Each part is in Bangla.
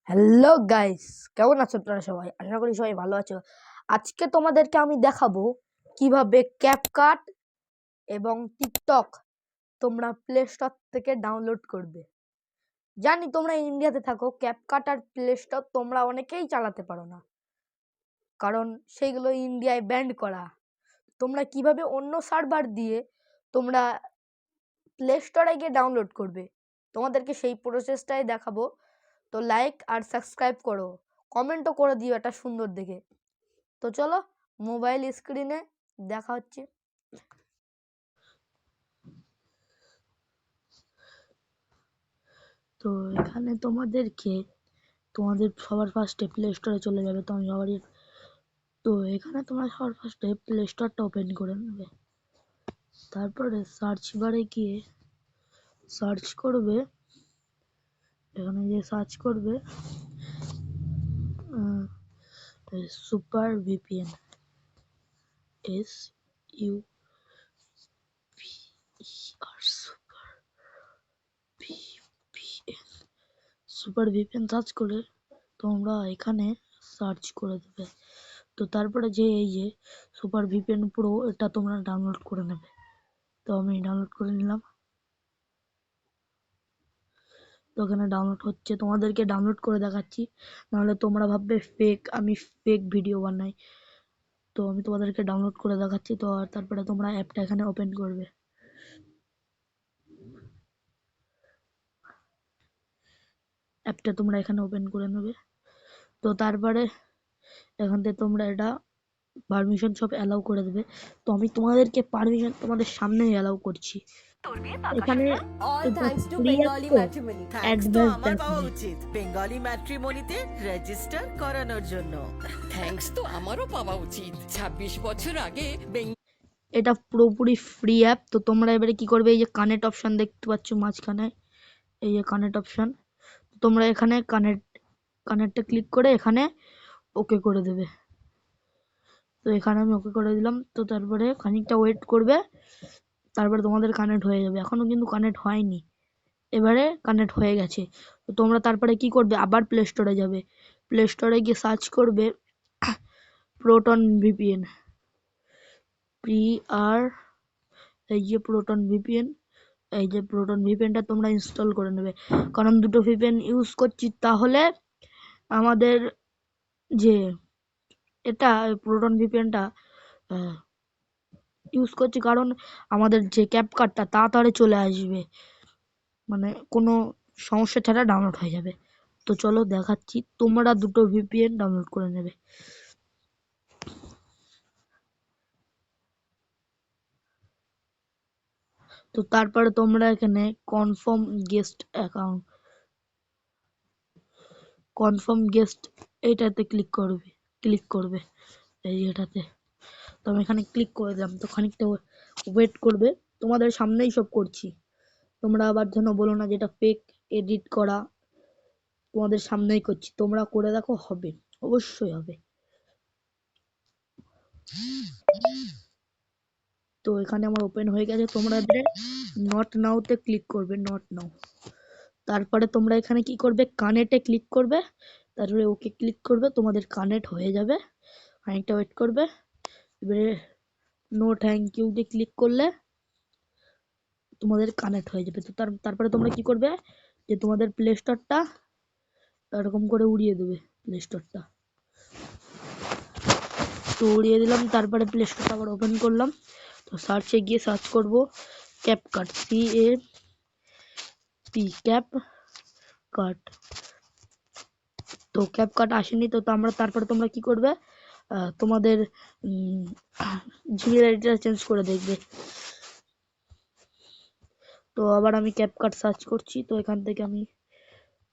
হ্যালো গাইস, কেমন আছো আপনারা সবাই? আশা করি সবাই ভালো আছো। আজকে তোমাদেরকে আমি দেখাবো কিভাবে ক্যাপকাট এবং টিকটক তোমরা প্লে স্টোর থেকে ডাউনলোড করবে। জানি তোমরা ইন্ডিয়াতে থাকো, ক্যাপকাট আর প্লে স্টোর তোমরা অনেকেই চালাতে পারো না, কারণ সেইগুলো ইন্ডিয়ায় ব্যান্ড করা। তোমরা কিভাবে অন্য সার্ভার দিয়ে তোমরা প্লে স্টোরে গিয়ে ডাউনলোড করবে, তোমাদেরকে সেই প্রসেসটাই দেখাবো। তো লাইক আর সাবস্ক্রাইব করো, কমেন্টও করে দিও একটা সুন্দর দেখে। তো চলো মোবাইল স্ক্রিনে দেখা হচ্ছে। তো এখানে তোমাদের সবার ফার্স্টে প্লে স্টোরে চলে যাবে। তো এখানে তোমরা সবার ফার্স্টে প্লে স্টোরটা ওপেন করে নেবে। তারপরে সার্চ বারে গিয়ে সার্চ করবে, এখানে গিয়ে সার্চ করবে super VPN, super VPN search করে তোমরা এখানে সার্চ করে দেবে। তো তারপরে এই যে সুপার ভিপিএন প্রো, এটা তোমরা ডাউনলোড করে নেবে। তো আমি ডাউনলোড করে নিলাম। তো ওখানে ডাউনলোড হচ্ছে, তোমাদেরকে ডাউনলোড করে দেখাচ্ছি, নাহলে তোমরা ভাববে আমি ফেক ভিডিও বানাই। তো আমি তোমাদেরকে ডাউনলোড করে দেখাচ্ছি। তো আর তারপরে তোমরা অ্যাপটা এখানে ওপেন করবে। অ্যাপটা তোমরা এখানে ওপেন করে নেবে। তো তারপরে এখান থেকে তোমরা এটা পারমিশন সব অ্যালাউ করে দেবে। তো আমি তোমাদেরকে পারমিশন তোমাদের সামনেই অ্যালাউ করছি। এখানে All এটা thanks to free app Bengali তো matrimony. থ্যাঙ্কস তো অ্যাডভান্স আমার পাওয়া উচিত বেঙ্গলি ম্যাট্রিমনিতে রেজিস্টার করানোর জন্য। থ্যাঙ্কস তো আমারও পাওয়া উচিত। ২৬ বছর আগে এটা পুরোপুরি ফ্রি অ্যাপ। তো তোমরা এবারে কি করবে, এই যে কানেক্ট অপশন দেখতে পাচ্ছ মাঝখানে, এই যে কানেক্ট অপশন, তোমরা এখানে কানেক্টে ক্লিক করে এখানে ওকে করে দেবে। তো এখানে আমি ওকে করে দিলাম। তো তারপরে খানিকটা ওয়েট করবে, তারপরে তোমাদের কানেক্ট হয়ে যাবে। এখনো কিন্তু কানেক্ট হয়নি, এবারে কানেক্ট হয়ে গেছে। তো তোমরা তারপরে কি করবে, আবার প্লে স্টোরে যাবে। প্লে স্টোরে গিয়ে সার্চ করবে প্রোটন ভিপিএন, এই যে প্রোটন ভিপিএন, এই যে প্রোটন ভিপিএনটা তোমরা ইনস্টল করে নেবে। কারণ দুটো ভিপিএন ইউজ করছি, তাহলে আমাদের যে এটা প্রোটন ভিপিএনটা ইউজ করছি, কারণ আমাদের যে ক্যাপকাটটা তাড়াতাড়ি চলে আসবে, মানে কোনো সমস্যা ছাড়া ডাউনলোড হয়ে যাবে। তো চলো দেখাচ্ছি, তোমরা দুটো ভিপিএন ডাউনলোড করে নেবে। তো তারপরে তোমরা এখানে কনফার্ম গেস্ট এইটাতে ক্লিক করবে এই এটাতে। তো আমি এখানে ক্লিক করে দিলাম। তো খানিকটা ওয়েট করবে, তোমাদের সামনেই সব করছি, তোমরা আবার যেন বলো না যেটা ফেক এডিট করা। তোমাদের সামনেই করছি, তোমরা করে দেখো, হবে, অবশ্যই হবে। তো এখানে আমার ওপেন হয়ে গেছে। তোমরা নট নাওতে ক্লিক করবে, নট নাও। তারপরে তোমরা এখানে কি করবে, কানেক্টে ক্লিক করবে, তারপরে ওকে ক্লিক করবে, তোমাদের কানেক্ট হয়ে যাবে। খানিকটা ওয়েট করবে, এবারে নো থ্যাংক ইউ তে ক্লিক করলে তোমাদের কানেক্ট হয়ে যাবে। তো তারপরে তোমরা কি করবে, যে তোমাদের প্লে স্টোরটা এরকম করে উড়িয়ে দেবে প্লে স্টোরটা। তো উড়িয়ে দিলাম, তারপরে প্লে স্টোরটা আবার ওপেন করলাম। তো সার্চে গিয়ে সার্চ করব ক্যাপকাট, ক্যাপকাট। তো ক্যাপকাট আসেনি। তো তারপরে তোমরা কি করবে, তোমাদের জিমেল আইডিটা চেঞ্জ করে দেখবে। তো আবার আমি ক্যাপকাট সার্চ করছি। তো এখান থেকে আমি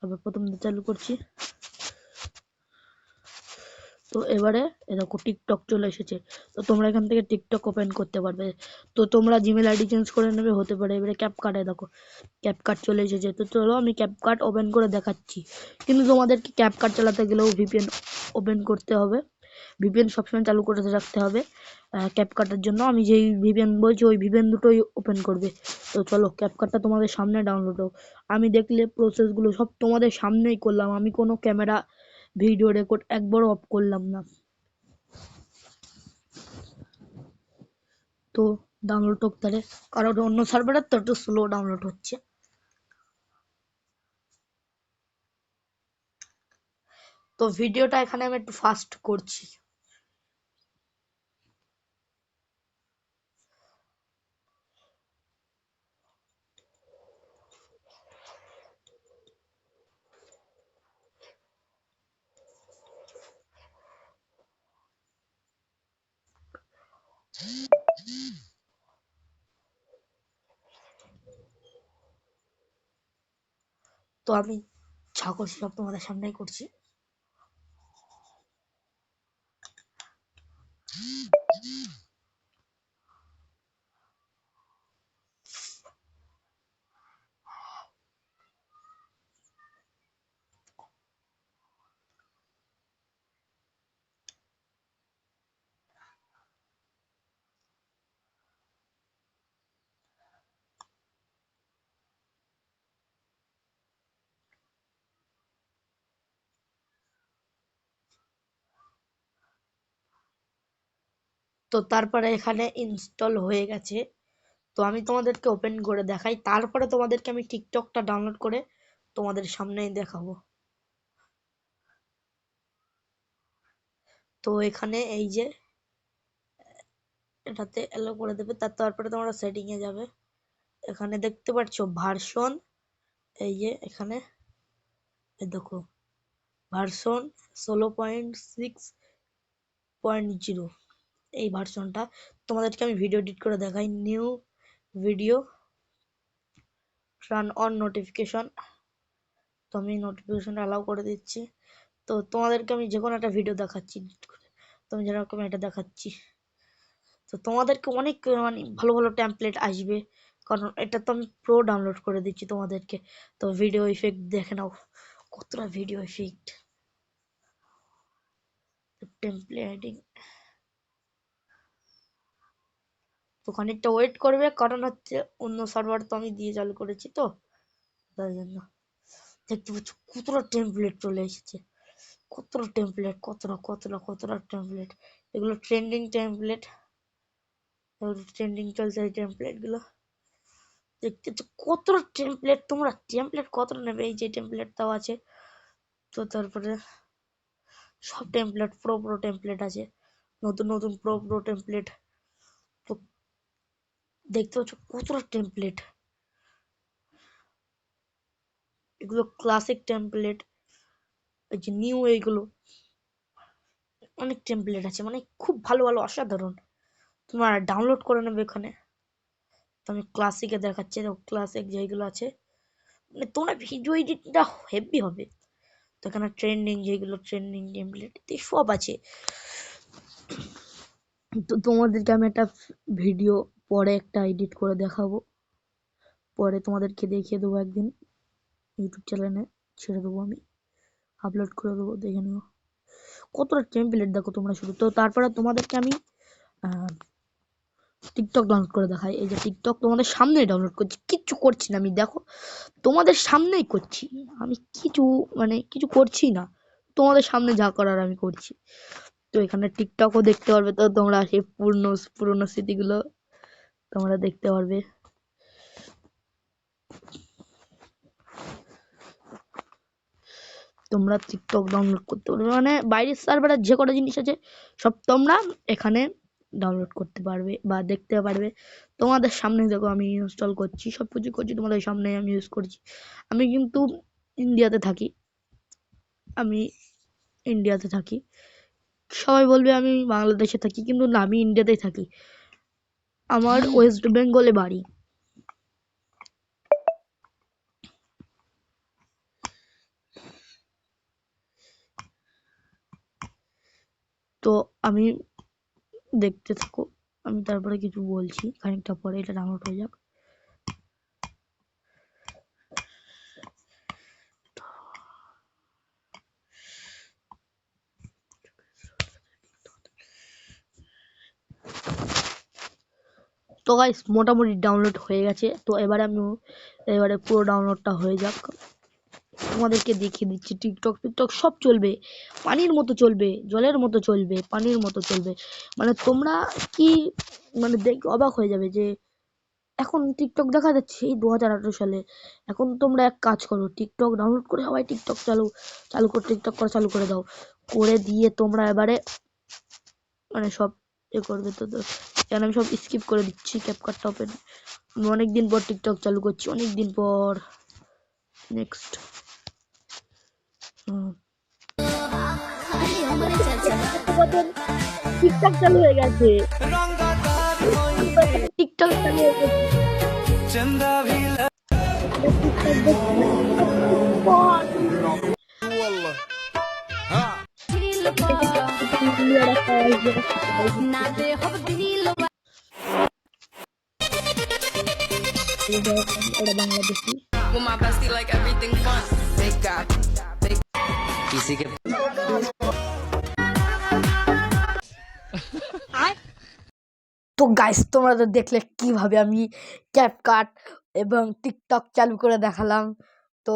আবার প্রথম চালু করছি। তো এবারে এরকম টিকটক চলে এসেছে। তো তোমরা এখান থেকে টিকটক ওপেন করতে পারবে। তো তোমরা জিমেল আইডি চেঞ্জ করে নেবে, হতে পারে। এবারে ক্যাপকাটে দেখো ক্যাপকাট চলে এসেছে। তো চলো আমি ক্যাপকাট ওপেন করে দেখাচ্ছি। কিন্তু তোমাদেরকে ক্যাপকাট চালাতে গেলেও ভিপিএন ওপেন করতে হবে। ভিপিএন সবসময় চালু করে রাখতে হবে ক্যাপকাটের জন্য। আমি যেই ভিপিএন বলছি ওই ভিপিএন দুটোই ওপেন করবে। তো চলো ক্যাপকাটটা তোমাদের সামনে ডাউনলোড হোক। আমি দেখলে প্রসেসগুলো সব তোমাদের সামনেই করলাম, আমি কোনো ক্যামেরা ভিডিও রেকর্ড একবারও অফ করলাম না। তো ডাউনলোড হোক তাহলে, কারণ অন্য সার্ভারের তো একটু স্লো ডাউনলোড হচ্ছে। তো ভিডিওটা এখানে আমি একটু ফাস্ট করছি। তো আমি যা করছি সব তোমাদের সামনেই করছি। তো তারপরে এখানে ইনস্টল হয়ে গেছে। তো আমি তোমাদেরকে ওপেন করে দেখাই, তারপরে তোমাদেরকে আমি টিকটকটা ডাউনলোড করে তোমাদের সামনেই দেখাবো। তো এখানে এই যে এটাতে এলো করে দেবে, তারপরে তোমরা সেটিং এ যাবে। এখানে দেখতে পাচ্ছ ভার্সন, এই যে এখানে দেখো ভার্সন 16.6.0, এই ভার্সনটা। তোমাদেরকে আমি ভিডিও এডিট করে দেখাই। New video, run on notification. তো আমি নোটিফিকেশনটা অ্যালাউ করে দিচ্ছি। তো তোমাদেরকে আমি যে কোনো একটা ভিডিও দেখাচ্ছি edit করে। তো আমি যেরকম এটা দেখাচ্ছি, তো তোমাদেরকে অনেক মানে ভালো ভালো টেমপ্লেট আসবে, কারণ এটা তো আমি প্রো ডাউনলোড করে দিচ্ছি তোমাদেরকে। তো ভিডিও ইফেক্ট দেখে নাও, কতটা ভিডিও ইফেক্ট, টেমপ্লেটিং। তো খানিকটা ওয়েট করবে, কারণ হচ্ছে অন্য সার্ভার তো আমি দিয়ে চালু করেছি, তো তাই জন্য দেখতে পাচ্ছ কতটা টেমপ্লেট চলে এসেছে। কতটা টেমপ্লেট, কতটা টেমপ্লেট। এগুলো ট্রেন্ডিং টেমপ্লেট, ট্রেন্ডিং চলছে এই টেমপ্লেট গুলো। দেখতে তো কতটা টেমপ্লেট, তোমরা টেমপ্লেট কতটা নেবে, এই যে টেমপ্লেটটাও আছে। তো তারপরে সব টেমপ্লেট প্রো প্রো টেমপ্লেট আছে, নতুন নতুন প্রো প্রো টেমপ্লেট। তো দেখতে পাচ্ছ কতটা টেমপ্লেট, এগুলো ক্লাসিক টেমপ্লেট, এই যে নিউ, এইগুলো অনেক টেমপ্লেট আছে, মানে খুব ভালো ভালো অসাধারণ। তোমরা ডাউনলোড করে নেবে এখানে। তো আমি ক্লাসিকে দেখাচ্ছি, ক্লাসিক যেগুলো আছে, মানে তোমরা ভিডিও এডিটটা হেভি হবে। তো এখানে ট্রেন্ডিং, যেগুলো ট্রেন্ডিং টেমপ্লেট সব আছে। তো তোমাদেরকে আমি একটা ভিডিও পরে একটা এডিট করে দেখাবো, পরে তোমাদেরকে দেখিয়ে দেবো, একদিন ইউটিউব চ্যানেলে ছেড়ে দেবো, আমি আপলোড করে দেবো, দেখে নিও কতটা টেমপ্লেট দেখো তোমরা শুধু। তো তারপরে তোমাদেরকে আমি টিকটক ডাউনলোড করে দেখাই। এই যে টিকটক তোমাদের সামনেই ডাউনলোড করছি, কিচ্ছু করছি না আমি, দেখো তোমাদের সামনেই করছি আমি, কিছু মানে কিছু করছি না, তোমাদের সামনে যা করার আমি করছি। তো এখানে টিকটকও দেখতে পারবে, তো তোমরা সেই পুরনো স্মৃতিগুলো তোমরা দেখতে পারবে। তোমরা টিকটক ডাউনলোড করতে পারবে, মানে বাইরের সার্ভারে যে কটা জিনিস আছে সব তোমরা এখানে ডাউনলোড করতে পারবে বা দেখতে পারবে। তোমাদের সামনে দেখো আমি ইনস্টল করছি, সব কিছু করছি তোমাদের সামনে আমি ইউজ করছি। আমি কিন্তু ইন্ডিয়াতে থাকি, আমি ইন্ডিয়াতে থাকি। সবাই বলবে আমি বাংলাদেশে থাকি, কিন্তু না, আমি ইন্ডিয়াতেই থাকি, আমার ওয়েস্ট বেঙ্গলে বাড়ি। তো আমি দেখতে থাকো, আমি তারপরে কিছু বলছি খানিকটা পরে, এটা ডাউনলোড হয়ে যাক। তো গাইস মোটামুটি ডাউনলোড হয়ে গেছে। তো এবারে পুরো ডাউনলোডটা হয়ে যাক, তোমাদেরকে দেখিয়ে দিচ্ছি। টিকটক টিকটক সব চলবে, পানির মতো চলবে, জলের মতো চলবে, পানির মতো চলবে। মানে তোমরা কি মানে দেখে অবাক হয়ে যাবে যে এখন টিকটক দেখা যাচ্ছে এই 2018 সালে। এখন তোমরা এক কাজ করো, টিকটক ডাউনলোড করে সবাই টিকটক চালু করে টিকটক করা চালু করে দাও। করে দিয়ে তোমরা এবারে মানে সব করবে। তো এখানে আমি সব স্কিপ করে দিচ্ছি। ক্যাপকাটটা ওপেন, আমি অনেকদিন পর টিকটক চালু করছি, অনেকদিন পর। নেক্সট টিকটক চালু হয়ে গেছে, টিকটক চালু হয়ে গেছে। ওরা Bangladeshi. With my bestie, like everything fun. They got. किसी के তো গাইস তোমরা তো দেখলে কিভাবে আমি ক্যাপকাট এবং টিকটক চালু করে দেখালাম। তো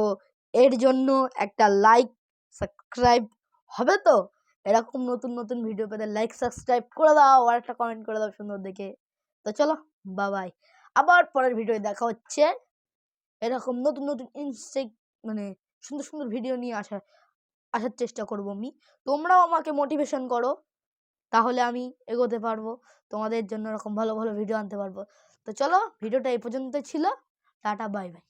এর জন্য একটা লাইক সাবস্ক্রাইব হবে তো? এরকম নতুন নতুন ভিডিও পেতে লাইক সাবস্ক্রাইব করে দাও আর একটা কমেন্ট করে দাও সুন্দর দেখে। তো চলো বাই, আবার পরের ভিডিও দেখা হচ্ছে। এরকম নতুন নতুন মানে সুন্দর সুন্দর ভিডিও নিয়ে আসার চেষ্টা করবো আমি। তোমরাও আমাকে মোটিভেশন করো, তাহলে আমি এগোতে পারবো, তোমাদের জন্য এরকম ভালো ভালো ভিডিও আনতে পারবো। তো চলো ভিডিওটা এই পর্যন্ত ছিল, টাটা বাই বাই।